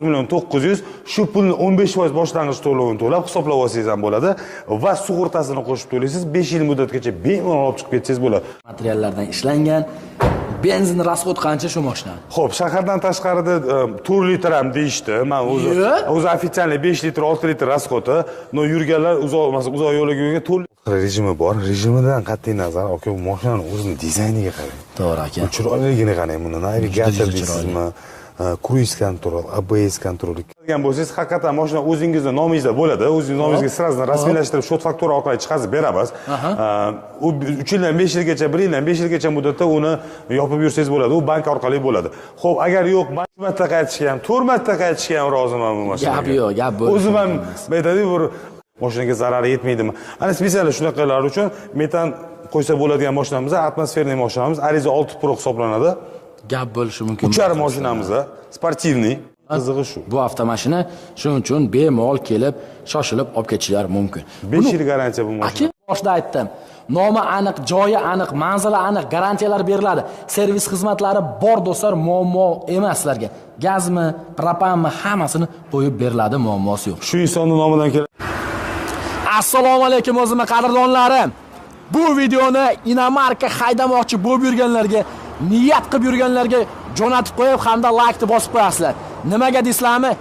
1.900.000 shu pulni 15% boshlang'ich to'lovini to'lab hisoblab olsangiz ham bo'ladi va sug'urtasini qo'shib to'laysiz. 5 yil muddatgacha bemalol olib chiqib ketsangiz bo'ladi. Materiallardan ishlangan. Benzin rasxod qancha shu mashina? Xo'p, shahardan tashqarida 4 litr ham deyishdi. Men o'zi ofitsialniy 5 litr, 6 litr rasxodi. No yurganlar uzoq yo'lga yurgan 4 rejimi bor. Rejimidan qat'iy nazar, aka, bu mashinaning o'zining dizayniga qarang. To'g'ri aka. Chiroyligini qarang, buni navigatsiya deysizmi? Cruise control, ABS control. Qilgan bo'lsangiz, haqiqatan mashina o'zingizning nomingizda bo'ladi. O'zingiz nomingizga sirasini rasmiylashtirib, shot faktura orqali chiqazib beramiz. U 3 yildan 5 yilgacha, 1 yildan 5 yilgacha muddatda uni yopib yursangiz bo'ladi. U bank orqali bo'ladi. Xo'p, agar yo'q, 3 marta qaytishga ham, 4 marta qaytishga ham roziman bu mashinaga. Gap yo'q, gap bo'ldi. O'zim ham aytadi-ku, bir mashinaga zarari yetmaydimi? Ana spesial shunaqalar uchun metan qo'ysa bo'ladigan mashinamiz, atmosferniy mashinamiz Ariza 6 Pro hisoblanadi. Gap bo'lishi mumkin. Uchar mashinamiz, sportivniy. Qizig'i shu. Bu avtomashina shuning uchun bemalol kelib, shoshilib olib ketishlari mumkin. 5 yil garantiya bu mashina. Boshda aytdim. Nomi aniq, joyi aniq, manzili aniq, garantiyalar beriladi. Servis xizmatlari bor do'stlar, muammo emas sizlarga. Gazmi, propanmi, hammasini qo'yib beriladi, muammosi yo'q. Shu insonning nomidan keladi. Assalomu alaykum o'zimning qadrdonlarim. Bu videoni Inamarka haydamoqchi bo'lib yurganlarga, niyat qilib yurganlarga jo'natib qo'yib, hamda like-ni bosib qo'yasizlar. Nimaga deysizlarmi?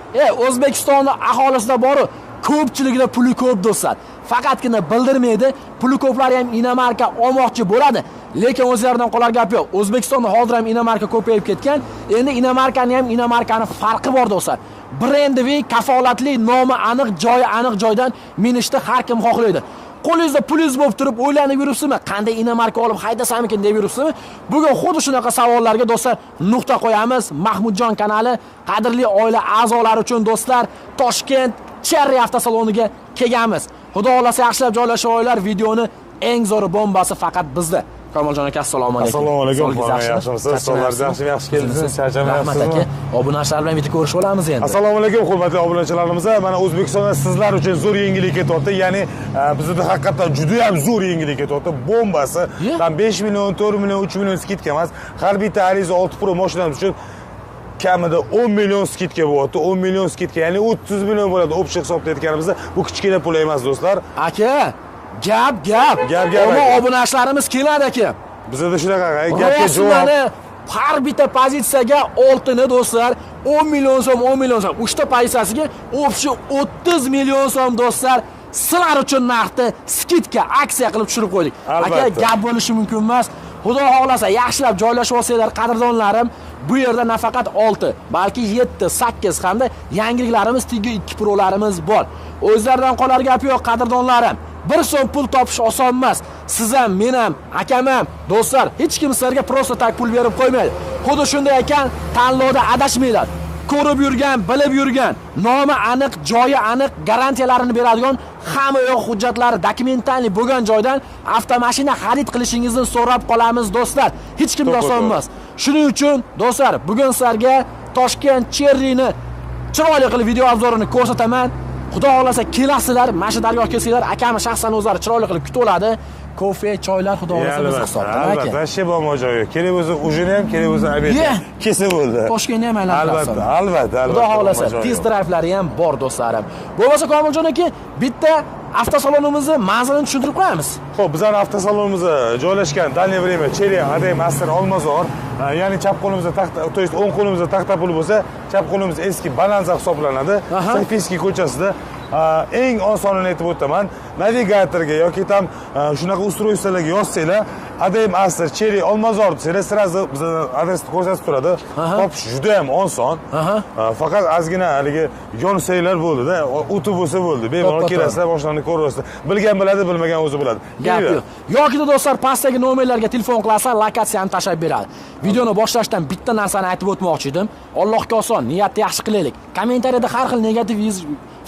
O'zbekistonning aholisida bor-ku, ko'pchiligida puli ko'p do'stlar. Faqatgina bildirmaydi, puli ko'plari ham Inamarka olmoqchi bo'ladi. Lekin o'zlaridan qolar gap yo'q. O'zbekistonda hozir ham Inamarka ko'payib ketgan. Endi Inamarkaning ham Inamarkaning farqi bor do'stlar. Brendiviy, kafolatli, nomi aniq, joyi aniq joydan minishni har kim xohlaydi. Qo'lingizda pulingiz bo'lib turib o'ylanib yuribsizmi? Qanday Inamarka olib haydasamikin deb yuribsizmi? Bugun xuddi shunaqa savollarga do'stlar nuqta qo'yamiz. Mahmudjon kanali qadrli oila a'zolari uchun do'stlar Toshkent Cherry avtosaloniga kelganmiz. Xudo xolasa yaxshilab joylashib olinglar. Videoni eng zo'r bombasi faqat bizda. Kamoljon aka, assalomu alaykum. Assalomu alaykum. Yaxshimisiz? Sonlar yaxshi keldingiz. Charchamayapsizmi? Obunachilar bilan bitta ko'rishib olamiz endi. Assalomu alaykum hurmatli obunachilarimiz. Mana O'zbekistonda sizlar uchun zo'r yangilik ketyapti. Ya'ni bizda haqiqatan juda ham zo'r yangilik ketyapti. Bombasi. Tam 5 million, 4 million, 3 million skidka emas. Har bitta Ariza 6 Pro mashinamiz uchun kamida 10 million skidka bo'lyapti. 10 million skidka, ya'ni 30 million bo'ladi. O'pcha hisobda aytganimizda bu kichkina pul emas do'stlar. Aka, gap. Ammo obunachilarimiz keladi aka. Bizda shunaqa gapga javob. Har bitta pozitsiyaga oltini do'stlar 10 million so'm, 10 million so'm. Uchta pozitsiyasiga o'pshi 30 million so'm do'stlar. Sizlar uchun narxni skidka aksiya qilib tushirib qo'ydik. Aka, gap bo'lishi mumkin emas. Xudo xolasa yaxshilab joylashib olsanglar qadrdonlarim, bu yerda nafaqat 6, balki 7, 8 hamda yangiliklarimiz, Tiggo 2 Pro'larimiz bor. O'zlaridan qolar gap yo'q qadrdonlarim. 1 so'm pul topish oson emas. Siz ham, men ham, akam ham, do'stlar, hech kim sizlarga prosta tak pul berib qo'ymaydi. Xuddi shunday ekan, tanlovda adashmanglar. Ko'rib yurgan, bilib yurgan, nomi aniq, joyi aniq, garantiyalarini beradigan, hamma yo'q hujjatlari dokumentalniy bo'lgan joydan avtomashina xarid qilishingizni so'rab qolamiz do'stlar. Hech kim oson emas. Shuning uchun do'stlar, bugun sizlarga Toshkent Cherry'ni chiroyli qilib video obzorini ko'rsataman. Xudo xolasa kelasizlar, mana shu dargohga kelsanglar, akam shaxsan o'zlari chiroyli qilib kutib oladi. Kofe, choylar xudo xolasa biz hisobda aka. Albatta, sheba joyi. Kerak bo'lsa ujini ham, kerak bo'lsa obed. Kelsa bo'ldi. Toshkentni ham aylantirasiz. Albatta. Xudo xolasa test drive'lari ham bor do'stlarim. Bo'lmasa Komiljon aka, bitta avtosalonimizni manzilini tushuntirib qo'yamiz. Xo'p, bizning avtosalonimiz joylashgan Dальнее время Cherry Adem Asr Olmazor. Ya'ni chap qo'limizda taxta, to есть o'ng qo'limizda taxta puli bo'lsa, chap qo'limiz eski Balanza hisoblanadi. Sayfiskiy ko'chasida eng osonini aytib o'taman. Navigatorga yoki ham shunaqa ustroysalarga yozsanglar, Adem Asr Cherry Olmazor desanglar, sразу bizga adresni ko'rsatib turadi. Topish juda ham oson. Faqat ozgina haligi yonsanglar bo'ldi-da, o'tib bo'lsa bo'ldi. Bemalol kelasizlar, boshlarni ko'rasizlar. Bilgan biladi, bilmagan o'zi biladi. Gap yo'q. Yoki do'stlar, pastdagi nomerlarga telefon qilasizlar, lokatsiyani tashlab beradi. Videoni boshlashdan bitta narsani aytib o'tmoqchi edim. Allohga oson, niyatni yaxshi qilaylik. Kommentariyada har xil negativ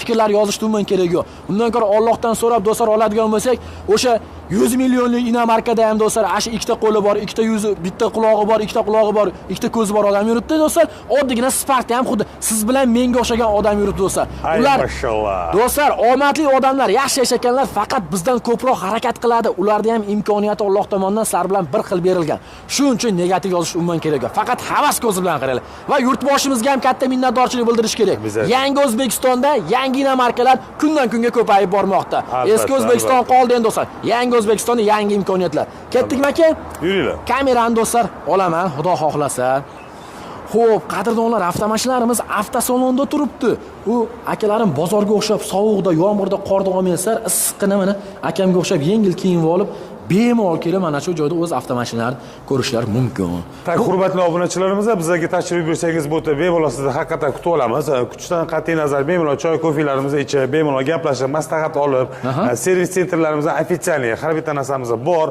fikrlar yozishni umuman kerak yo'q. Undan ko'ra Allohdan so'rab do'stlar oladigan bo'lsak, o'sha 100 millionlik inomarkada ham do'stlar, ashi ikkita qo'li bor, ikkita yuzi, bitta qulog'i bor, ikkita qulog'i bor, ikkita ko'zi bor odam yuribdi do'stlar. Oddiygina Sparkda ham xuddi siz bilan menga o'xshagan odam yuribdi do'stlar. Ular mashallah. Do'stlar, omadli odamlar, yaxshi yashaganlar faqat bizdan ko'proq harakat qiladi. Ularda ham imkoniyati Alloh tomonidan sar bilan bir xil berilgan. Shuning uchun negativ yozish umuman kerak yo'q. Faqat havas ko'zi bilan qaranglar. Va yurtboshimizga ham katta minnatdorchilik bildirish kerak. Yangi O'zbekistonda yangi inomarkalar kundan kunga ko'payib bormoqda. Eski O'zbekiston qoldi endi do'stlar. Yangi O'zbekistonda yangi imkoniyatlar. Ketdikmi aka? Yuringlar. Kamerani do'stlar olaman, Xudo xohlasa. Xo'p, qadrdonlar, avtomashinalarimiz avtosalonda turibdi. U akalarim bozorga o'xshab sovuqda, yomg'irda, qorda olmaysizlar, issiqqina mana akamga o'xshab yengil kiyinib olib, bemalol kelib mana shu joyda o'z avtomashinalarni ko'rishlar mumkin. Tak, hurmatli obunachilarimiz, bizga tashrif buyursangiz bo'ldi, bemalol sizni haqiqatan kutib olamiz. Kutishdan qat'iy nazar bemalol choy, ko'filarimizni ichib, bemalol gaplashib, maslahat olib, servis sentrlarimizda ofitsialniy har bitta narsamiz bor.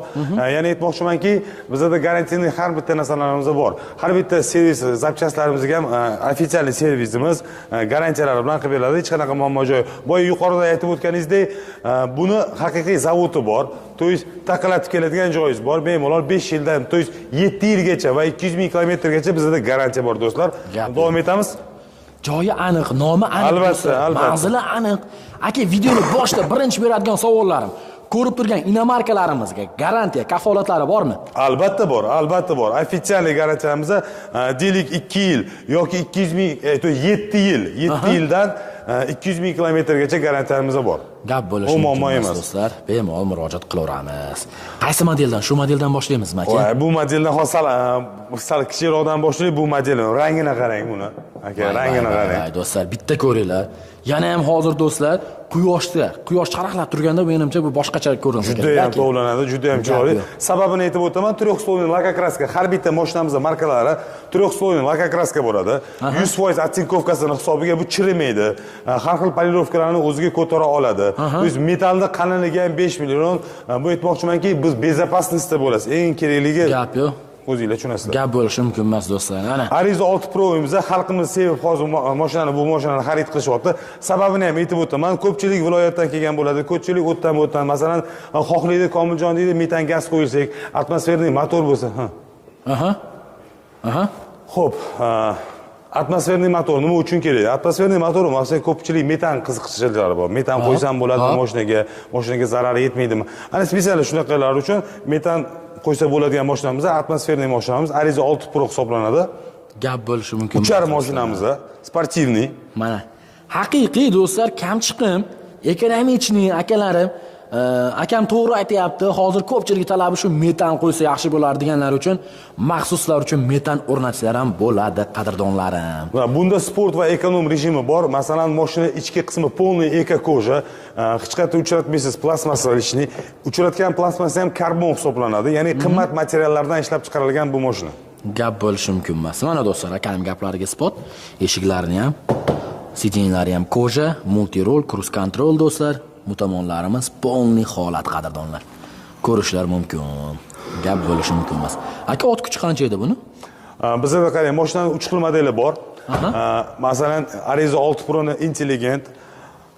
Ya'ni aytmoqchimanki, bizda garantiyali har bitta narsalarimiz bor. Har bitta servis zapchastlarimizga ham ofitsialniy servisimiz garantiyalar bilan qilib beriladi. Hech qanaqa muammo joyi. Boya yuqorida aytib o'tganingizdek, buni haqiqiy zavodi bor. To есть taqalatib keladigan joyingiz bor. Bemalol 5 yildan, to есть 7 yilgacha va 200 ming kilometrgacha bizda garantiya bor do'stlar. Davom etamiz. Joyi aniq, nomi aniq. Albatta, albatta. Manzili aniq. Aka, videoni boshida birinchi beradigan savollarim. Ko'rib turgan inomarkalarimizga garantiya, kafolatlari bormi? Albatta bor, albatta bor. Ofitsialniy garantiyamiz deylik 2 yil yoki 200 ming, 7 yil, 7 yildan 200 ming kilometrgacha garantiyamiz bor. Gap bo'lishi mumkin emas do'stlar. Bemalol murojaat qilaveramiz. Qaysi modeldan? Shu modeldan boshlaymizmi aka? Voy, bu modeldan sal kichikroqdan boshlaylik. Bu modelning rangini qarang buni. Aka, rangini qarang. Do'stlar, bitta ko'ringlar. Yana ham hozir do'stlar, quyosh charaqlab turganda menimcha bu boshqacha ko'rinadi. Juda ham tovlanadi, juda ham chiroyli. Sababini aytib o'taman, 3 lakokraska, har bitta mashinamizning markalari 3 lakokraska bo'ladi. 100% atsinkovkasini hisobiga bu chirimaydi. Har xil polirovkalarni o'ziga ko'tara oladi. Biz metalni qalinligi ham 5 million. Bu aytmoqchimanki, biz bezopasnostda bo'lasiz. Eng kerakligi gap yo'q. O'zingizlar tushunasizlar. Gap bo'lishi mumkin emas do'stlar. Ana. Ariza 6 Pro'imizda xalqimiz sevib hozir bu mashinani xarid qilishyapti. Sababini ham aytib o'taman. Ko'pchilik viloyatdan kelgan bo'ladi, ko'pchilik o'tdan. Masalan, xohlaydi Komiljon deydi, metan gaz qo'yilsak, atmosferniy motor bo'lsa, Xo'p, atmosferniy motor nima uchun kerak? Atmosferniy motor bo'lsa ko'pchilik metan qiziqchilari bor. Metan qo'ysam bo'ladi mashinaga zarari yetmaydimi? Ana spesial shunaqalar uchun metan qo'ysa bo'ladigan mashinamiz, atmosferniy mashinamiz Ariza 6 Pro hisoblanadi. Gap bo'lishi mumkin. Uchar mashinamiz, sportivniy. Mana haqiqiy do'stlar, kamchiqim, ekonomichniy akalarim, akam to'g'ri aytayapti. Hozir ko'pchilik talabi shu metan qo'ysa yaxshi bo'lar deganlar uchun maxsuslar uchun metan o'rnatishlar ham bo'ladi, qadrdonlarim. Va bunda sport va ekonom rejimi bor. Masalan, mashina ichki qismi polniy eko koja, hech qayerda uchratmaysiz plastmassa lishni. Uchratgan plastmassa ham karbon hisoblanadi. Ya'ni qimmat materiallardan ishlab chiqarilgan bu mashina. Gap bo'lishi mumkin emas. Mana do'stlar, akaning gaplariga isbot. Eshiklarini ham, sidinlari ham koja, multi-roll, cruise control do'stlar. Bu tomonlarimiz polniy holat, qadrdonlar. Ko'rishlar mumkin. Gap bo'lishi mumkin emas. Aka, ot kuchi qancha edi buni? Bizda qarang, mashinaning 3 xil modeli bor. Masalan, Ariza 6 Pro ni Intelligent,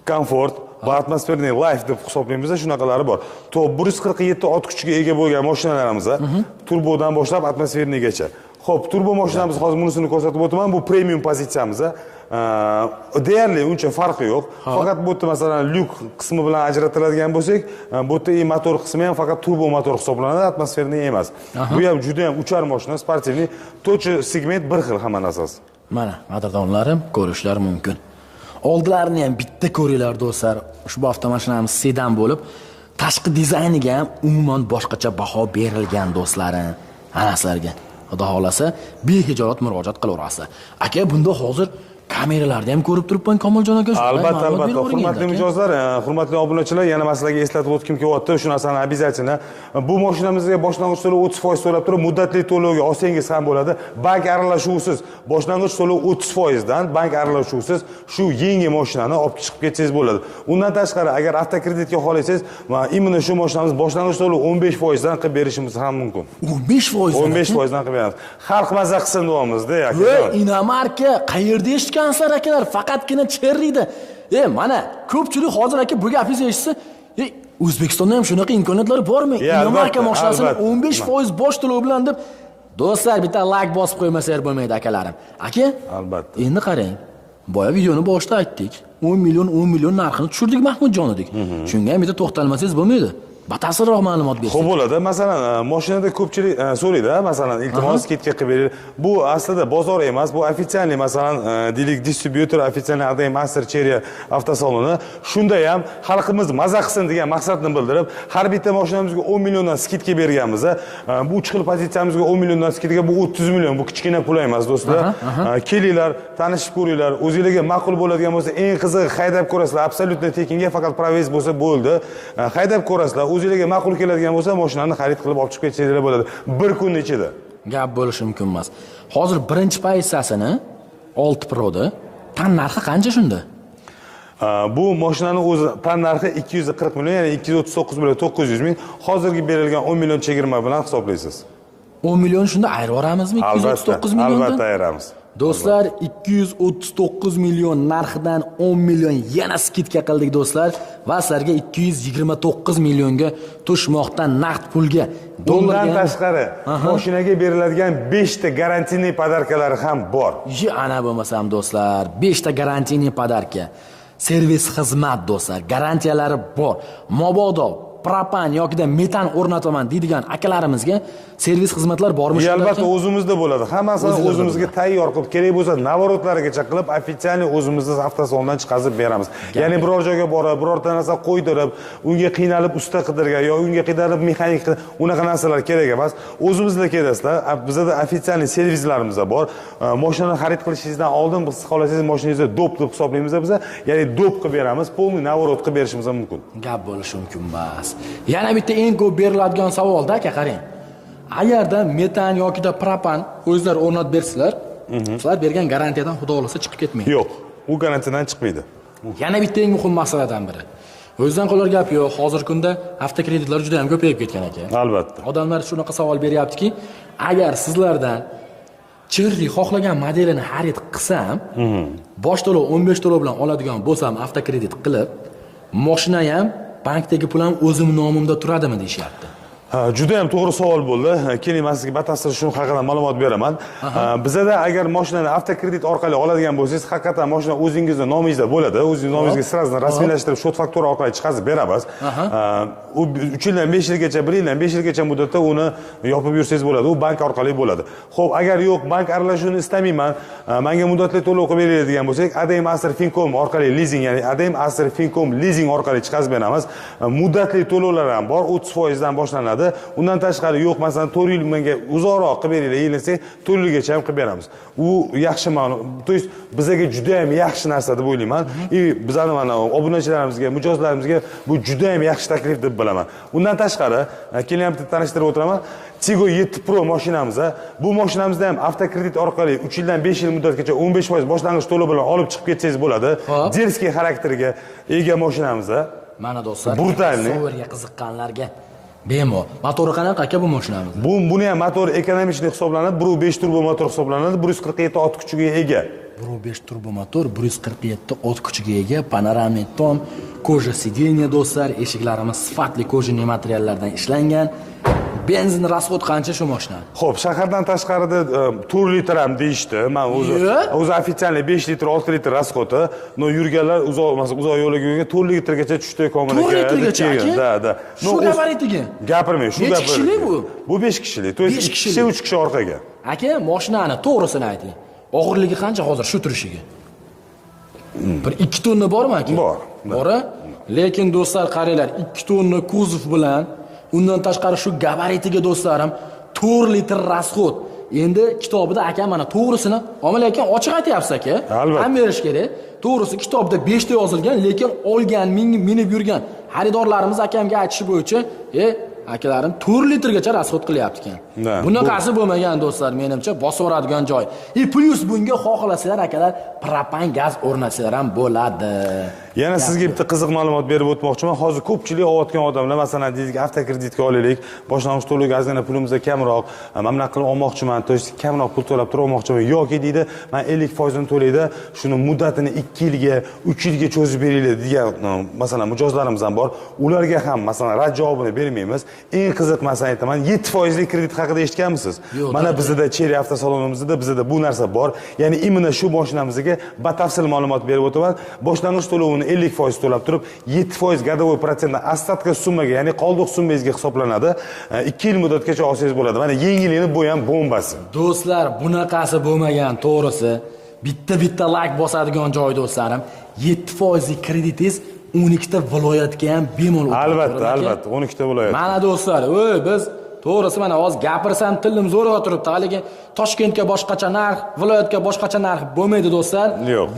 Comfort va atmosferniy Life deb hisoblaymiz, shunaqalari bor. To 147 ot kuchiga ega bo'lgan mashinalarimiz, turbodan boshlab atmosferniygacha. Xo'p, turbo mashinamiz hozir bunisini ko'rsatib o'taman. Bu premium pozitsiyamiz. Deyarli uncha farqi yo'q. Faqat bu yerda masalan lyuk qismi bilan ajratiladigan bo'lsak, bu yerda motor qismi ham faqat turbo motor hisoblanadi, atmosferniy emas. Bu ham juda ham uchar mashina, sportivniy, to'chi segment bir xil hamma narsasi. Mana, qadrdonlarim, ko'rishlar mumkin. Oldilarini ham bitta ko'ringlar do'stlar. Ushbu avtomashinamiz sedan bo'lib, tashqi dizayniga ham umuman boshqacha baho berilgan do'stlarim. Anaslarga Xudo xolasa behijolat murojaat qilaverasiz. Aka, bunda hozir kameralarni ham ko'rib turibman Komiljon aka. Albatta. Hurmatli mijozlar, hurmatli obunachilar, yana sizlarga eslatib o'tkim kelyapti, shu narsani обязательно. Bu mashinamizga boshlang'ich to'lov 30% to'lab turib, muddatli to'lovga olsangiz ham bo'ladi. Bank aralashuvisiz, boshlang'ich to'lov 30% dan bank aralashuvisiz shu yangi mashinani olib chiqib ketsangiz bo'ladi. Undan tashqari, agar avtokreditga xohlasangiz, imенно shu mashinamiz boshlang'ich to'lov 15% dan qilib berishimiz ham mumkin. 15% dan qilib beramiz. Xalq maza qilsin deyapmiz-da, aka. Voy, inomarka qayerda eshitgansizlar akalar? Faqatgina cherriydi. Mana ko'pchilik hozir aka bu gapingizni eshitsa, O'zbekistonda ham shunaqa imkoniyatlar bormi? Marka mashinasini 15% bosh to'lov bilan deb do'stlar bitta like bosib qo'ymasalar bo'lmaydi akalarim. Aka? Albatta. Endi qarang. Boya videoni boshida aytdik. 10 million narxini tushirdik Mahmudjon edik. Shunga ham bitta to'xtalmasangiz bo'lmaydi. Batafsilroq ma'lumot bersangiz. Xo'p bo'ladi. Masalan, mashinada ko'pchilik so'raydi, masalan, iltimos ketka qilib bering. Bu aslida bozor emas, bu ofitsialniy, masalan, deylik distribyutor, ofitsialniy ADM Master Cherry avtosaloni. Shunda ham xalqimiz maza qilsin degan maqsadni bildirib, har bitta mashinamizga 10 milliondan skidka berganmiz. Bu 3 xil pozitsiyamizga 10 milliondan skidka, bu 30 million, bu kichkina pul emas, do'stlar. Kelinglar, tanishib ko'ringlar. O'zingizga ma'qul bo'ladigan bo'lsa, eng qizig'i haydab ko'rasizlar, absolyutno tekinga, faqat proviz bo'lsa bo'ldi. Haydab ko'rasizlar. O'zingizga ma'qul keladigan bo'lsa, mashinani xarid qilib olib chiqib ketsanglar bo'ladi. Bir kun ichida. Gap bo'lishi mumkin emas. Hozir birinchi pozitsiyasini 6 Pro'da tan narxi qancha shunda? Bu mashinaning o'zi tan narxi 240 million, ya'ni 239 million 900 ming. Hozirgi berilgan 10 million chegirma bilan hisoblaysiz. 10 million shunda ayirib oramizmi 239 milliondan? Albatta ayiramiz. Do'stlar, 239 million narxidan 10 million yana skidka qildik do'stlar va sizlarga 229 millionga to'shmoqdan naqd pulga Bundan tashqari mashinaga beriladigan 5 ta garantiyniy podarkalari ham bor. Ana bo'lmasam do'stlar, 5 ta garantiyniy podarka. Servis xizmat do'stlar, garantiyalari bor. Mobodo propan yoki metan o'rnataman deydigan akalarimizga servis xizmatlar bormi? Albatta o'zimizda bo'ladi. Hammasini o'zimizga tayyor qilib, kerak bo'lsa navorotlargacha qilib, ofitsialniy o'zimizda avtosalondan chiqazib beramiz. Ya'ni biror joyga borib, birorta narsa qo'ydirib, unga qiynalib usta qidirgan yo unga qiynalib mexanik unaqa narsalar kerak emas. O'zimizda kelasizlar. Bizda ofitsialniy servislarimiz bor. Mashinani xarid qilishingizdan oldin biz xohlasangiz mashinangizni dop deb hisoblaymiz biz. Ya'ni dop qilib beramiz, polniy navorot qilib berishimiz mumkin. Gap bo'lishi mumkin emas. Yana bitta eng ko'p beriladigan savolda aka qarang. Agarda metan yoki propan o'zlar o'rnatib bersizlar, sizlar bergan garantiyadan xudo xolasa chiqib ketmaydi. Yo'q, u garantiyadan chiqmaydi. Yana bitta eng muhim masaladan biri. O'zidan qolar gap yo'q. Hozirgi kunda avtokreditlar juda ham ko'payib ketgan aka. Albatta. Odamlar shunaqa savol beryaptiki, agar sizlardan Cherry xohlagan modelini xarid qilsam, bosh to'lov 15 to'lov bilan oladigan bo'lsam, avtokredit qilib, mashina ham bankdagi pul ham o'zim nomimda turadimi deyishyapti. Juda ham to'g'ri savol bo'ldi. Keling, men sizga batafsil shu haqida ma'lumot beraman. Bizda agar mashinani avtokredit orqali oladigan bo'lsangiz, haqiqatan mashina o'zingizning nomingizda bo'ladi. O'zingiz nomingizga sразdan rasmiylashtirib, shot faktura orqali chiqazib beramiz. U 3 yildan 5 yilgacha, 1 yildan 5 yilgacha muddatda uni yopib yursangiz bo'ladi. U bank orqali bo'ladi. Xo'p, agar yo'q, bank aralashuvini istamayman, menga muddatli to'lov qilib beradigan bo'lsak, ADM Master Fincom orqali leasing, ya'ni ADM Master Fincom leasing orqali chiqazib beramiz. Muddatli to'lovlar ham bor, 30% dan boshlanadi. Undan tashqari yo'q, masalan 4 yil menga uzoqroq qilib beringlar, yilsa 4 yilgacha ham qilib beramiz. U yaxshi ma'lum. To есть bizga juda ham yaxshi narsa deb o'ylayman. Bizning mana obunachilarimizga, mijozlarimizga bu juda ham yaxshi taklif deb bilaman. Undan tashqari, kelyapti tanishtirib o'tiraman. Tigo 7 Pro mashinamiz. Bu mashinamizda ham avtokredit orqali 3 yildan 5 yil muddatgacha 15% boshlang'ich to'lov bilan olib chiqib ketsangiz bo'ladi. Derskiy xarakteriga ega mashinamiz. Mana do'stlar, brutalniy. Soverga qiziqqanlarga bemo. Motori qanaqa aka bu mashinamiz? Buni ham motor ekonomik hisoblanadi. 1.5 turbo motor hisoblanadi. 147 ot kuchiga ega. 1.5 turbo motor, 147 ot kuchiga ega, panoramik tom, koja sideniya do'stlar, eshiklarimiz sifatli kojiniy materiallardan ishlangan. Benzin rasxod qancha shu mashina? Xo'p, shahardan tashqarida 4 litr ham deyishdi. Men o'zi ofitsialniy 5 litr, 6 litr rasxodi. No yurganlar uzoq yo'lga yurgan 4 litrgacha tushdi kommunikatsiya. 4 litrgacha? Da. Shu gabaritiga. Gapirmang, shu gabarit. Necha kishilik bu? Bu 5 kishilik. To есть 2 kishi, 3 kishi orqaga. Aka, mashinani to'g'risini ayting. Og'irligi qancha hozir shu turishiga? Bir 2 tonna bormi aka? Bor. Bor. Lekin do'stlar qaranglar, 2 tonna kuzov bilan, undan tashqari shu gabaritiga do'stlarim 4 litr rasxod. Endi kitobida aka mana to'g'risini, ammo lekin ochiq aytyapsiz aka. Ham berish kerak. To'g'risi kitobda 5 ta yozilgan, lekin olgan, minib yurgan xaridorlarimiz akamga aytishi bo'yicha, akalarim 4 litrgacha rasxod qilyapti ekan. Bunaqasi bo'lmagan do'stlar, menimcha bosib o'radigan joy. Plus bunga xohlasalar akalar propan gaz o'rnatsalar ham bo'ladi. Yana sizga bitta qiziq ma'lumot berib o'tmoqchiman. Hozir ko'pchilik olayotgan odamlar, masalan, deylik, avtokreditga olaylik, boshlang'ich to'lov ozgina pulimizda kamroq, mana bunaqa qilib olmoqchiman, to есть kamroq pul to'lab turib olmoqchiman yoki deydi, men 50% ni to'laydi, shuni muddatini 2 yilga, 3 yilga cho'zib beringlar degan, masalan, mijozlarimiz ham bor. Ularga ham masalan rad javobini bermaymiz. Eng qiziq masala aytaman, 7% lik kredit haqida eshitganmisiz? Mana bizda Cherry avtosalonimizda bizda bu narsa bor. Ya'ni imенно shu mashinamizga batafsil ma'lumot berib o'taman. Boshlang'ich to'lovini 50% to'lab turib, 7% godovoy protsentdan ostatka summaga, ya'ni qoldiq summangizga hisoblanadi. 2 yil muddatgacha olsangiz bo'ladi. Mana yengilini bu ham bombasi. Do'stlar, bunaqasi bo'lmagan, to'g'risi. Bitta like bosadigan joy do'stlarim, 7% kreditingiz 12 ta viloyatga ham bemalol o'tadi. Albatta, 12 ta viloyat. Mana do'stlar, biz to'g'risi mana hozir gapirsam tilim zo'rg'a turibdi. Haligi Toshkentga boshqacha narx, viloyatga boshqacha narx bo'lmaydi do'stlar.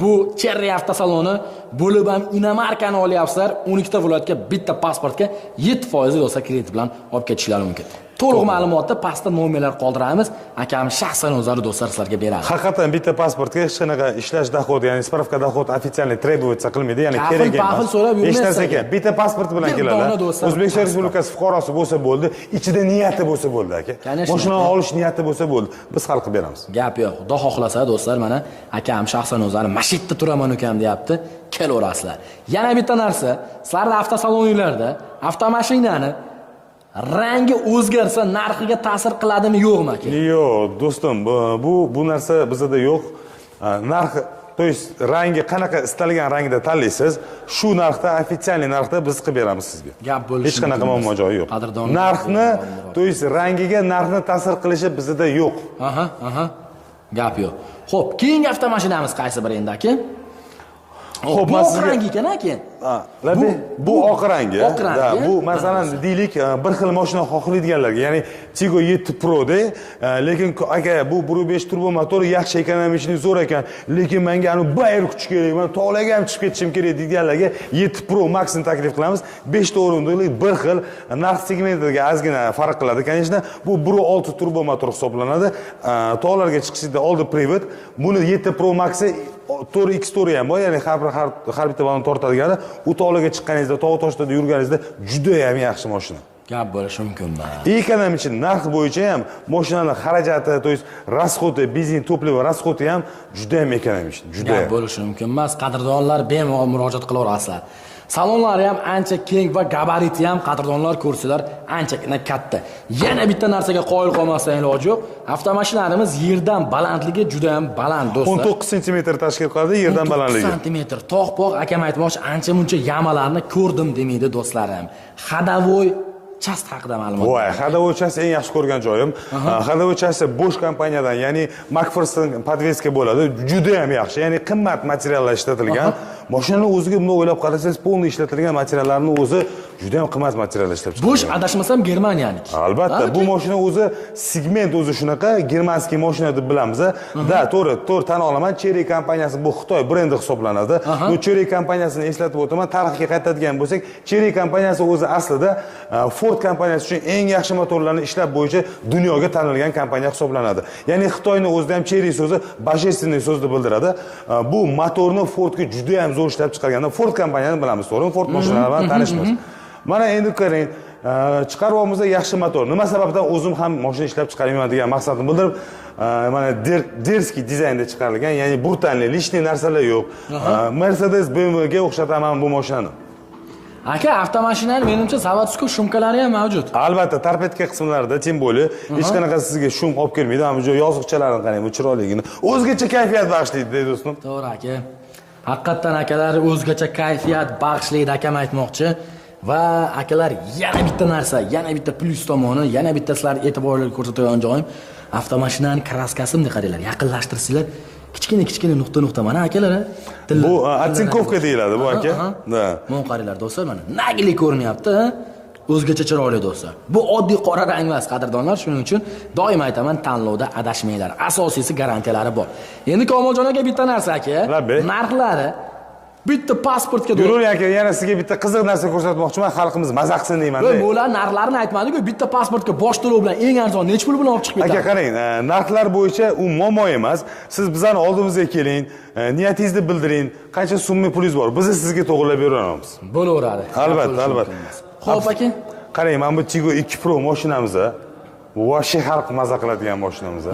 Bu Cherry avtosaloni bo'lib ham inomarkani olyapsizlar. 12 ta viloyatga bitta pasportga 7% do'stlar kredit bilan olib ketishlari mumkin. To'liq ma'lumotni pastda nomerlar qoldiramiz. Akam shaxsan o'zlari do'stlar sizlarga beradi. Haqiqatan bitta pasportga hech qanaqa ishlash dohod, ya'ni spravka dohod ofitsialniy требуется qilmaydi, ya'ni kerak emas. Hech narsa ekan. Bitta pasport bilan keladi. O'zbekiston Respublikasi fuqarosi bo'lsa bo'ldi, ichida niyati bo'lsa bo'ldi aka. Mashinani olish niyati bo'lsa bo'ldi. Biz hal qilib beramiz. Gap yo'q. Xudo xohlasa do'stlar, mana akam shaxsan o'zlari mashitda turaman ukam deyapti. Kelaverasizlar. Yana bitta narsa, sizlarning avtosaloninglarda avtomashinani rangi o'zgarsa narxiga ta'sir qiladimi yo'qmi aka? Yo'q, do'stim, bu narsa bizda yo'q. Narxi, to есть rangi qanaqa istalgan rangda tanlaysiz, shu narxda, ofitsial narxda biz qilib beramiz sizga. Gap bo'lishi hech qanaqa muammo joyi yo'q. Narxni, to есть rangiga narxni ta'sir qilishi bizda yo'q. Gap yo'q. Xo'p, keyingi avtomashinamiz qaysi bir endi aka? Xo'p, bu oq rang ekan aka. Bu oq rangi. Bu masalan deylik bir xil mashina xohlaydiganlarga, ya'ni Tiggo 7 Pro de, lekin aka bu 1.5 turbo motor yaxshi ekonomik zo'r ekan, lekin menga ani bayr kuch kerak, men tog'larga ham chiqib ketishim kerak deganlarga 7 Pro Max ni taklif qilamiz. 5 ta o'rindiqlik bir xil narx segmentiga ozgina farq qiladi. Конечно, bu 1.6 turbo motor hisoblanadi. Tog'larga chiqishda oldi privat. Buni 7 Pro Max 4x to'ri ham bor, ya'ni har bitta balon tortadigani, u tog'larga chiqqaningizda, tog' toshda yurganingizda juda ham yaxshi mashina. Gap bo'lishi mumkin. Ekonomik narx bo'yicha ham mashinaning xarajati, to есть расходы, benzin, topливо расходы ham juda ham ekonomik, juda. Gap bo'lishi mumkin emas. Qadrdonlar bemalol murojaat qilaverasizlar. Salonlari ham ancha keng va gabariti ham qadrdonlar ko'rsalar ancha katta. Yana bitta narsaga qoyil qolmasdan iloji yo'q. Avtomashinalarimiz yerdan balandligi juda ham baland do'stlar. 19 sm tashkil qiladi yerdan balandligi. 19 sm. Tog'-pog' akam aytmoqchi, ancha muncha yamalarni ko'rdim demaydi do'stlarim. Xadavoy chast haqida ma'lumot. Voy, Xadavoy chast eng yaxshi ko'rgan joyim. Xadavoy chast Bosch kompaniyadan, ya'ni McPherson podveska bo'ladi. Juda ham yaxshi, ya'ni qimmat materiallar ishlatilgan. Mashinaning o'ziga bunday o'ylab qarasangiz, polni ishlatilgan materiallarning o'zi juda ham qimmat materiallar ishlab chiqilgan. Bosch adashmasam Germaniyaniki. Albatta, bu mashina o'zi segment o'zi shunaqa, germanskiy mashina deb bilamiz. To'g'ri tan olaman, Cherry kompaniyasi bu Xitoy brendi hisoblanadi. Bu Cherry kompaniyasini eslatib o'taman, tarixga qaytadigan bo'lsak, Cherry kompaniyasi o'zi aslida Ford kompaniyasi uchun eng yaxshi motorlarni ishlab bo'yicha dunyoga tanilgan kompaniya hisoblanadi. Ya'ni Xitoyning o'zida ham Cherry so'zi bojественный so'zni bildiradi. Bu motorni Fordga juda ham zo'r ishlab chiqarganda Ford kompaniyani bilamiz, to'g'rimi? Ford mashinalari bilan tanishmiz. Mana endi qarang, chiqaryapmiz yaxshi motor. Nima sababdan o'zim ham mashina ishlab chiqaraman degan maqsadni bildirib, mana derskiy dizaynda chiqarilgan, ya'ni brutalniy, lishniy narsalar yo'q. Mercedes BMW ga o'xshataman bu mashinani. Aka, avtomashinaning menimcha zavodskiy shumkalari ham mavjud. Albatta, torpedka qismlarida, tем более, hech qanaqa sizga shum olib kelmaydi. Mana bu yoziqchalarni qarang, bu chiroyligini. O'zgacha kayfiyat bag'ishlaydi, do'stim. To'g'ri aka. Haqiqatan akalar o'zgacha kayfiyat bag'ishlaydi akam aytmoqchi. Va akalar yana bitta narsa, yana bitta plus tomoni, yana bitta sizlar e'tiborli ko'rsatadigan joyim, avtomashinaning kraskasini qaranglar, yaqinlashtirsanglar, kichkina nuqta mana akalar. Bu atsinkovka deyiladi bu aka. Da. Mana qaranglar do'stlar, mana nagili ko'rinyapti. O'zgacha chiroyli do'stlar. Bu oddiy qora rang emas, qadrdonlar, shuning uchun doim aytaman, tanlovda adashmanglar. Asosiysi garantiyalari bor. Endi Komiljon aka bitta narsa aka, narxlari Bitta pasportga Yurur aka, yana sizga bitta qiziq narsa ko'rsatmoqchiman, xalqimiz maza qilsin deyman. Bular narxlarini aytmadi-ku, bitta pasportga bosh to'lov bilan eng arzon necha pul bilan olib chiqib ketadi? Aka qarang, narxlar bo'yicha u muammo emas. Siz bizani oldimizga keling, niyatingizni bildiring, qancha so'mmi pulingiz bor, biz sizga to'g'rilab beramiz. Bo'laveradi. Albatta. Xo'p aka. Qarang, mana bu Tiggo 2 Pro mashinamiz. Bu voshi xalq maza qiladigan mashinamiz.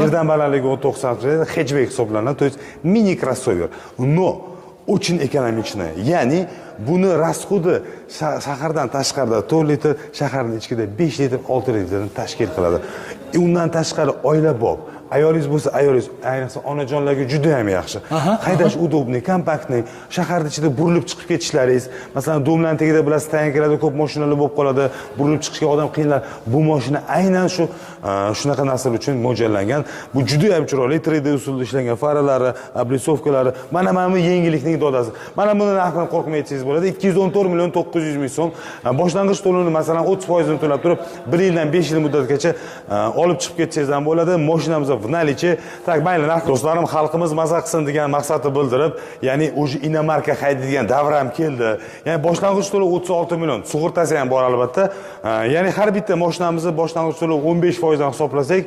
Yerdan balandligi 19 sm, hatchback hisoblanadi, to есть mini crossover. No очень экономичная. Ya'ni buni rasxodi shahardan tashqarida 4 litr, shaharning ichida 5 litr, 6 litrni tashkil qiladi. Undan tashqari oilabop, ayolingiz bo'lsa ayolingiz, ayniqsa onajonlarga juda ham yaxshi. Haydash udobniy, kompaktniy, shaharning ichida burilib chiqib ketishlaringiz, masalan, domlan tagida bilasiz, tankalarda ko'p mashinalar bo'lib qoladi, burilib chiqishga odam qiynaladi. Bu mashina aynan shunaqa narsalar uchun mo'ljallangan. Bu juda ham chiroyli 3D usulda ishlangan faralari, oblisovkalari, mana bu yengillikning dodasi. Mana buni narxidan qo'rqmaysiz bo'ladi. 214 million 900 ming so'm. Boshlang'ich to'lovni masalan 30% ni to'lab turib, 1 yildan 5 yil muddatgacha olib chiqib ketsangiz ham bo'ladi. Mashinamiz в наличии. Так, mayli, do'stlarim, xalqimiz maza qilsin degan maqsadni bildirib, ya'ni o'sha inomarka haydaydigan davr ham keldi. Ya'ni boshlang'ich to'lov 36 million, sug'urtasi ham bor albatta. Ya'ni har bitta mashinamizni boshlang'ich to'lov 15% dan hisoblasak,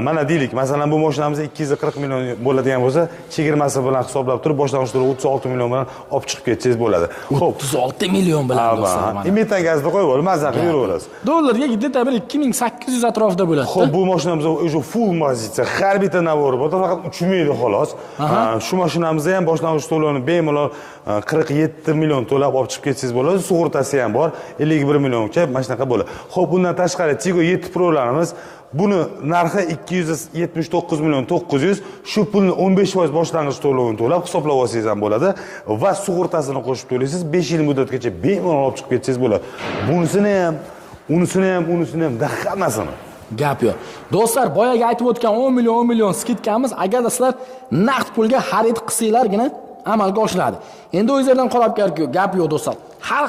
mana deylik, masalan bu mashinamiz 240 million bo'ladigan bo'lsa, chegirmasi bilan hisoblab turib, boshlang'ich to'lov 36 million bilan olib chiqib ketsangiz bo'ladi. Xo'p, 36 million bilan do'stlar. Imitan gazda qo'yib olib, maza qilib yuraverasiz. Dollarga где-то 2800 atrofida bo'ladi. Xo'p, bu mashinamiz o'sha full pozitsiya, har bitta navori bor, faqat uchmaydi xolos. Shu mashinamizni ham boshlang'ich to'lovni bemalol 47 million to'lab olib chiqib ketsangiz bo'ladi. Sug'urtasi ham bor, 51 millioncha mana shunaqa bo'ladi. Xo'p, bundan tashqari Tiggo 7 Pro'larimiz, buni narxi 279 million 900, shu pulni 15% boshlang'ich to'lovini to'lab hisoblab olsangiz ham bo'ladi va sug'urtasini qo'shib to'laysiz. 5 yil muddatgacha bemalol olib chiqib ketsangiz bo'ladi. Bunisini ham, unisini ham, hammasini. Gap yo'q. Do'stlar, boyaga aytib o'tgan 10 million skidkamiz, agarda sizlar naqd pulga xarid qilsanglargina amalga oshiradi. Endi o'zingizlardan qolib gap yo'q do'stlar.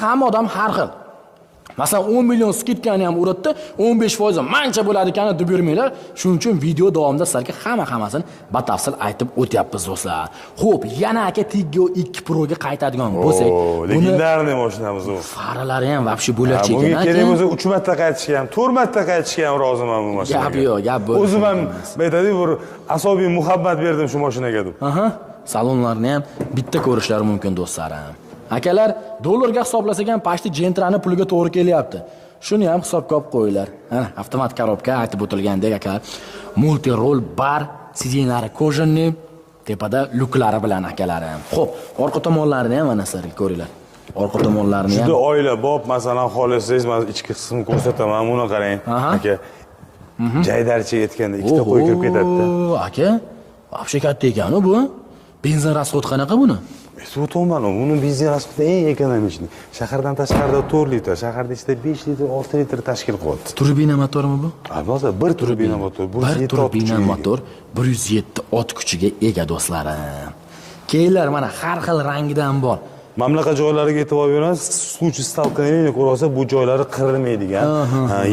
Hamma odam har xil. Masalan 10 million skidkani ham uratdi, 15% mancha bo'ladi ekan deb yurmanglar. Shuning uchun video davomida sizlarga hammasini batafsil aytib o'tyapmiz do'stlar. Xo'p, yana aka Tiggo 2 Pro ga qaytadigan bo'lsak, legendarniy mashinamiz u. Faralari ham vobshe bo'larchi ekan. Bunga kerak bo'lsa 3 marta qaytishga ham, 4 marta qaytishga ham roziman bu mashinaga. Gap yo'q, gap bo'ldi. O'zim ham aytadi, bir asobiy muhabbat berdim shu mashinaga deb. Salonlarni ham bitta ko'rishlari mumkin do'stlarim. Akalar, dollarga hisoblasak ham pashti Gentrani puliga to'g'ri kelyapti. Shuni ham hisobga olib qo'yinglar. Mana avtomat korobka aytib o'tilgandek akalar. Multi-roll bar, sidinlari kojinniy, tepada luklari bilan akalarim. Xo'p, orqa tomonlarini ham mana sizlarga ko'ringlar. Orqa tomonlarini ham. Juda oilabop, masalan, xohlasangiz men ichki qismini ko'rsataman, buni qarang. Aka. Jaydarcha yetganda ikkita qo'y kirib ketadi-da. Aka, vobshe katta ekan bu. Benzin rasxodi qanaqa buni? So'tolman, uni benzin rasxodi eng ekonomik. Shahardan tashqarida 4 litr, shaharda ichida 5 litr, 6 litr tashkil qilyapti. Turbina motormi bu? Albatta, bir turbina motor, 107 turbina motor, 107 ot kuchiga ega do'stlarim. Keyinlar mana har xil rangidan bor. Mamlakat joylariga e'tibor beramiz, случай столкновения ko'rsa bu joylari qirilmaydigan.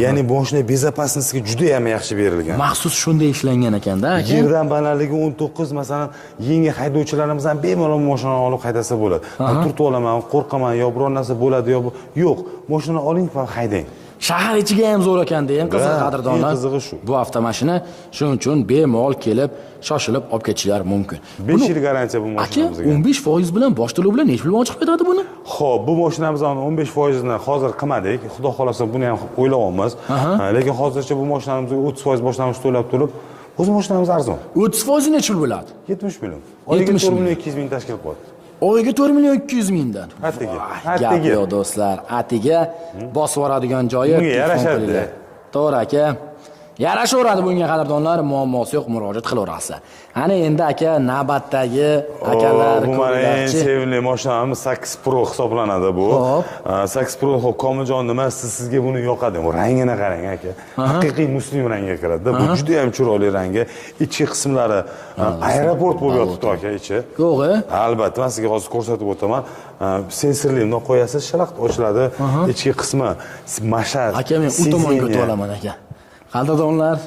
Ya'ni boshni bezopasnostga juda ham yaxshi berilgan. Maxsus shunday ishlangan ekanda, aka. Yerdan balandligi 19, masalan, yengil haydovchilarimiz ham bemalol mashinani olib haydasa bo'ladi. Men turtib olaman, qo'rqaman, yo biror narsa bo'ladi, yo yo'q. Mashinani oling va haydang. Shahar ichiga ham zo'r ekanda, eng qiziq qadrdonlar. Qizig'i shu. Bu avtomashina shuning uchun bemalol kelib, shoshilib olib ketishlari mumkin. 5 yil garantiya bu mashinamizga. Aka, 15% bilan bosh to'lov bilan necha pulga chiqib ketadi buni? Xo'p, bu mashinamizni 15% ni hozir qilmadik. Xudo xolasa buni ham o'ylayapmiz. Lekin hozircha bu mashinamizga 30% boshlang'ich to'lab turib, o'z mashinamiz arzon. 30% necha pul bo'ladi? 70 million. Oyiga 4 million 200 ming tashkil qilyapti. Oyiga 4 million 200 mingdan. Atiga. Yo'q do'stlar, atiga bosib yoradigan joyi. Bunga yarashadi. To'g'ri aka. Yarashaveradi bunga qadrdonlar, muammosi yo'q, murojaat qilaverasiz. Ana endi aka navbatdagi akalar bu mana eng sevimli mashinamiz 8 Pro hisoblanadi bu. 8 Pro Komiljon nima sizga buni yoqadi? Bu rangini qarang aka. Haqiqiy muslim rangiga kiradi. Bu juda ham chiroyli rangi. Ichki qismlari aeroport bo'lib yotibdi aka ichi. Yo'q-a? Albatta, men sizga hozir ko'rsatib o'taman. Sensorli uni qo'yasiz, shalaqt ochiladi. Ichki qismi mashar. Aka, men u tomonga o'tib olaman aka. Qadrdonlar,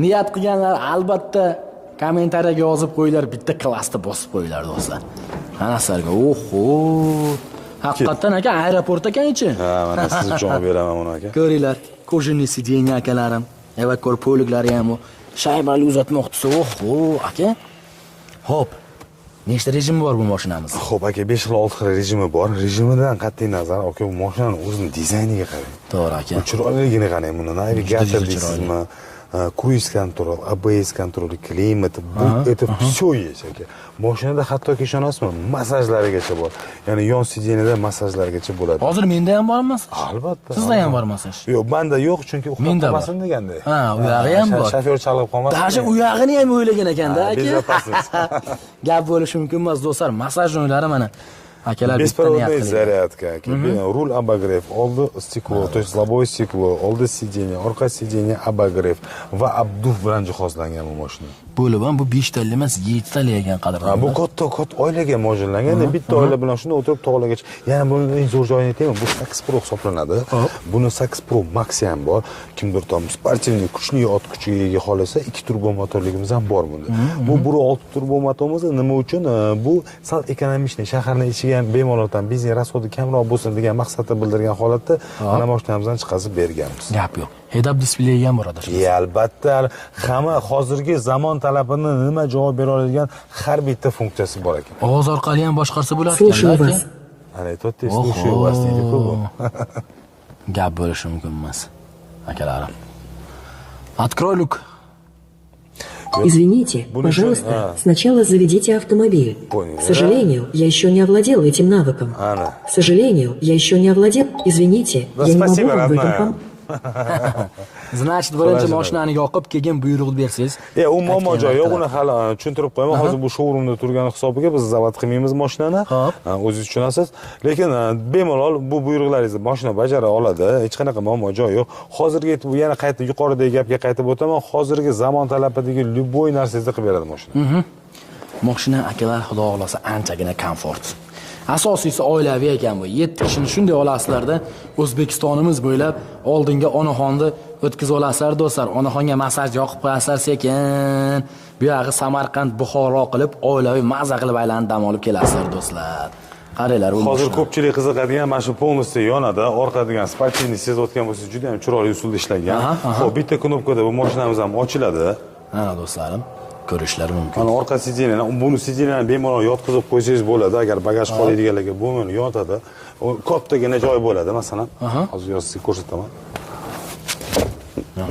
niyat qilganlar albatta kommentariyaga yozib qo'yinglar, bitta klassda bosib qo'yinglar do'stlar. Ana sizlarga. Oho! Haqiqatan aka aeroport ekan-chi. Ha, mana siz uchun olib beraman uni aka. Ko'ringlar, kojinli sidenya akalarim. Evakor poliklari ham bu. Shaybali uzatmoqchisi. Oho, aka. Hop. Nechta rejim bor bu mashinamiz? Xo'p aka, 5 xil 6 xil rejimi bor. Rejimidan qat'iy nazar, aka, bu mashinaning o'zining dizayniga qarang. To'g'ri aka. Chiroyligini qarang, buni navigator deysizmi? Cruise control, ABS control, klimat, bu это все есть aka. Mashinada hattoki ishonasizmi, masajlarigacha bor. Ya'ni yon sideniyada masajlargacha bo'ladi. Hozir menda ham bormi? Albatta. Sizda ham bor masaj? Yo'q, menda yo'q, chunki uxlamasin deganda. Ha, u yog'i ham bor. Shofyor chalib qolmasin. Dasha u yog'ini ham o'ylagan ekanda aka. Безопасность. Gap bo'lishi mumkin emas, do'stlar. Masaj joylari mana akalar Беспроводная зарядка, руль обогрев, oldi stiklo, то есть лобовое стекло, oldi сиденье, orqa сиденье обогрев va abduf bilan jihozlangan bu mashina. Bo'lib ham bu 5 tali emas, 7 tali ekan qadrdonlar. Bu katta oilaga mo'ljallangan. Bitta oila bilan shunda o'tirib tog'largacha. Yana buning eng zo'r joyini aytaymi, bu 8 Pro hisoblanadi. Buni 8 Pro Max ham bor. Kimdir tom sportivniy kuchli ot kuchiga ega xohlasa, 2 turbo motorligimiz ham bor bunda. Bu 1.6 turbo motorimiz nima uchun? Bu sal ekonomичный, shaharning ichiga ham bemalol ham benzin rasxodi kamroq bo'lsin degan maqsadda bildirgan holatda mana mashinamizdan chiqazib berganmiz. Gap yo'q. Head-up displey ham bor adashmasam. Albatta, hamma hozirgi zamon talabini nima javob bera oladigan har bitta funksiyasi bor ekan. Ovoz orqali ham boshqarsa bo'lar Слушаю ekan. вас. Ana aytayapti, слушаю вас deydi-ku bu. Gap bo'lishi mumkin emas. Akalarim. Открой люк. Извините, Будешь- пожалуйста, сначала заведите автомобиль. Понял, К сожалению, я еще не овладел этим навыком. Ana. К сожалению, я еще не овладел. Извините, Да я не могу спасибо, вам в этом родная. помочь. Значит, birinchi mashinani yoqib kelgan buyruq bersangiz. U muammo joyi yo'q, uni hali tushuntirib qo'yaman. Hozir bu showroomda turgani hisobiga biz zavod qilmaymiz mashinani. O'zingiz tushunasiz. Lekin bemalol bu buyruqlaringizni mashina bajara oladi. Hech qanaqa muammo joyi yo'q. Hozirgi bu yana qayta yuqoridagi gapga qaytib o'taman. Hozirgi zamon talabidagi любой narsangizni qilib beradi mashina. Mashina akalar xudo xolasa anchagina komfort. Asosiysi oilaviy ekan bu. 7 kishini shunday olasizlarda O'zbekistonimiz bo'ylab oldinga onaxonni o'tkazib olasizlar do'stlar. Onaxonga masaj yoqib qo'yasizlar sekin. Bu yog'i Samarqand, Buxoro qilib oilaviy maza qilib aylanib dam olib kelasizlar do'stlar. Qaranglar, u Hozir mashina. ko'pchilik qiziqadigan mana shu polностью yonadi, orqa degan sportivniy sezayotgan bo'lsangiz juda ham chiroyli usulda ishlangan. Xo'p, bitta knopkada bu mashinamiz ham ochiladi. Mana do'stlarim, ko'rishlari mumkin. Mana orqa sideniyani, buni sideniyani bemalol yotqizib qo'ysangiz bo'ladi. Agar bagaj qoladiganlarga bo'lmaydi, yotadi. U kattagina joy bo'ladi, masalan. Hozir sizga ko'rsataman.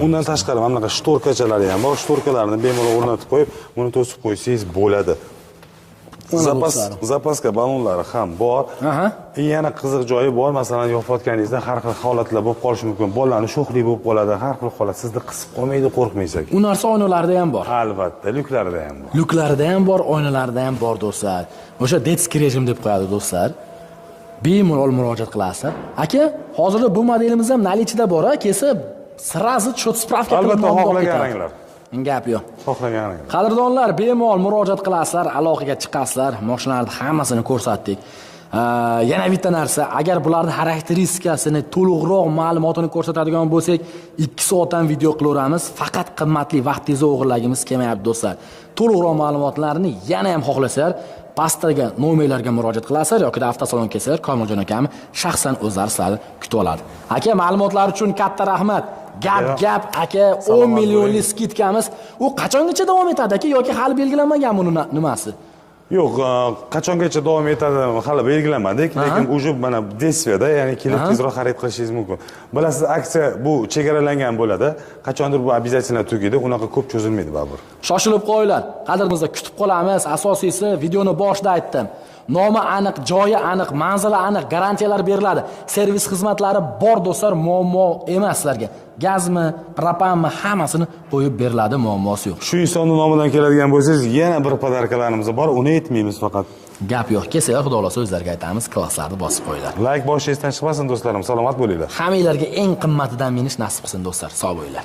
Undan tashqari mana bunaqa shtorkachalari ham bor. Shtorkalarni bemalol o'rnatib qo'yib, buni to'sib qo'ysangiz bo'ladi. Zapaska ballonlari ham bor. Yana qiziq joyi bor. Masalan, yopayotganingizda har xil holatlar bo'lib qolishi mumkin. Bolalarning sho'xlik bo'lib qoladi, har xil holat sizni qisib qolmaydi, qo'rqmaysiz. U narsa oynalarida ham bor. Albatta, lyuklarida ham bor. Lyuklarida ham bor, oynalarida ham bor do'stlar. O'sha детский rejim deb qo'yadi do'stlar. Bemalol murojaat qilasizlar. Aka, hozirda bu modelimiz ham наличида bor, kelsa сразу счет справка qilib Albatta, nomdor xohlagan ketadi. ranglar. Gap yo'q. Xohlagan ranglar. Qadrdonlar, bemalol murojaat qilasizlar, aloqaga chiqasizlar. Mashinalarni hammasini ko'rsatdik. Yana bitta narsa, agar bularning xarakteristikasini to'liqroq ma'lumotini ko'rsatadigan bo'lsak, 2 soatdan video qilaveramiz. Faqat qimmatli vaqtingizni o'g'irlagimiz kelmayapti do'stlar. To'liqroq ma'lumotlarni yana ham xohlasalar, pastdagi nomerlarga murojaat qilasizlar yoki avtosalonga kelsalar, Komiljon akam shaxsan o'zlari sizlarni kutib oladi. Aka, ma'lumotlar uchun katta rahmat. Gap aka, 10 millionlik skidkamiz. U qachongacha davom etadi aka yoki hali belgilanmagan buni nimasi? Yo'q, qachongacha davom etadi hali belgilamadik, lekin уже mana действияda, ya'ni kelib tezroq xarid qilishingiz mumkin. Bilasiz, aksiya bu chegaralangan bo'ladi. Qachondir bu обязательно tugaydi, unaqa ko'p cho'zilmaydi baribir. Shoshilib qo'yinglar. Qadrimizda kutib qolamiz. Asosiysi videoni boshida aytdim. Nomi aniq, joyi aniq, manzili aniq, garantiyalar beriladi. Servis xizmatlari bor do'stlar, muammo emas sizlarga. Gazmi, propanmi, hammasini qo'yib beriladi, muammosi yo'q. Shu insonning nomidan keladigan bo'lsangiz, yana bir podarkalarimiz bor, uni aytmaymiz faqat. Gap yo'q. Kelsalar, xudo xolasa o'zlariga aytamiz, klasslarni bosib qo'yinglar. Like boshingizdan chiqmasin do'stlarim, salomat bo'linglar. Hammanglarga eng qimmatidan minish nasib qilsin do'stlar. Sog' bo'linglar.